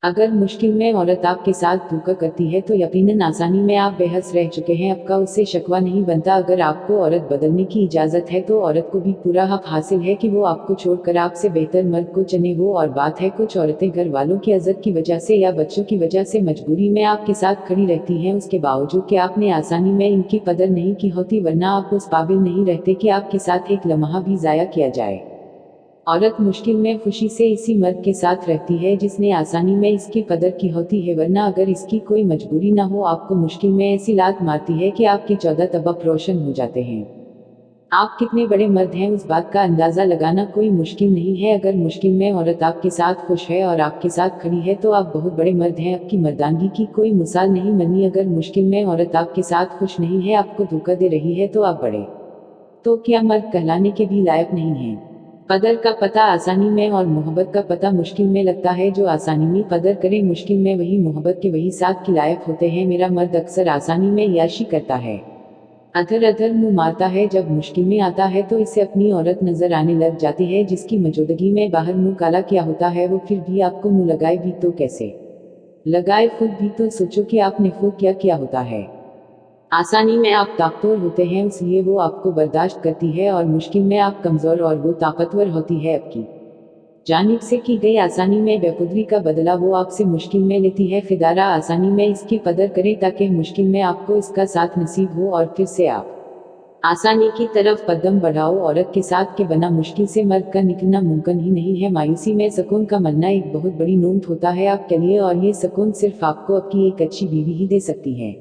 अगर मुश्किल में औरत आपके साथ धोखा करती है तो यकीनन आसानी में आप बेहस रह चुके हैं, आपका उससे शकवा नहीं बनता। अगर आपको औरत बदलने की इजाज़त है तो औरत को भी पूरा हक हासिल है कि वो आपको छोड़कर आपसे बेहतर मर्द को चुने। वो और बात है, कुछ औरतें घर वालों की इज्जत की वजह से या बच्चों की वजह से मजबूरी में आपके साथ खड़ी रहती हैं, उसके बावजूद कि आपने आसानी में इनकी कदर नहीं की होती, वरना आप उस काबिल नहीं रहते कि आपके साथ एक लम्हा भी ज़ाया किया जाए। औरत मुश्किल में खुशी से इसी मर्द के साथ रहती है जिसने आसानी में इसकी कदर की होती है, वरना अगर इसकी कोई मजबूरी ना हो आपको मुश्किल में ऐसी लात मारती है कि आपके 14 तबक रोशन हो जाते हैं। आप कितने बड़े मर्द हैं उस बात का अंदाज़ा लगाना कोई मुश्किल नहीं है। अगर मुश्किल में औरत आपके साथ खुश है और आपके साथ खड़ी है तो आप बहुत बड़े मर्द हैं, आपकी मर्दानगी की कोई मिसाल नहीं बननी। अगर मुश्किल में औरत आपके साथ खुश नहीं है, आपको धोखा दे रही है, तो आप बड़े तो क्या मर्द कहलाने के भी लायक नहीं हैं। कदर का पता आसानी में और मोहब्बत का पता मुश्किल में लगता है। जो आसानी में कदर करे मुश्किल में, वही मोहब्बत के वही साथ के लायक होते हैं। मेरा मर्द अक्सर आसानी में याशी करता है, अधर अधर मुंह मारता है, जब मुश्किल में आता है तो इसे अपनी औरत नजर आने लग जाती है जिसकी मौजूदगी में बाहर मुंह काला किया होता है। वो फिर भी आपको मुंह लगाए भी तो कैसे लगाए, खुद भी तो सोचो कि आपने खुद क्या किया होता है। आसानी में आप ताकतवर होते हैं इसलिए वो आपको बर्दाश्त करती है, और मुश्किल में आप कमज़ोर और वो ताकतवर होती है। आपकी जानिब से की गई आसानी में बेखुदरी का बदला वो आपसे मुश्किल में लेती है। फिदारा आसानी में इसकी कदर करें ताकि मुश्किल में आपको इसका साथ नसीब हो और फिर से आप आसानी की तरफ कदम बढ़ाओ। औरत के साथ के बना मुश्किल से मर्द का निकलना मुमकिन ही नहीं है। मायूसी में सुकून का मिलना एक बहुत बड़ी नूमत होता है आपके लिए, और ये सुकून सिर्फ आपको आपकी एक अच्छी बीवी ही दे सकती है।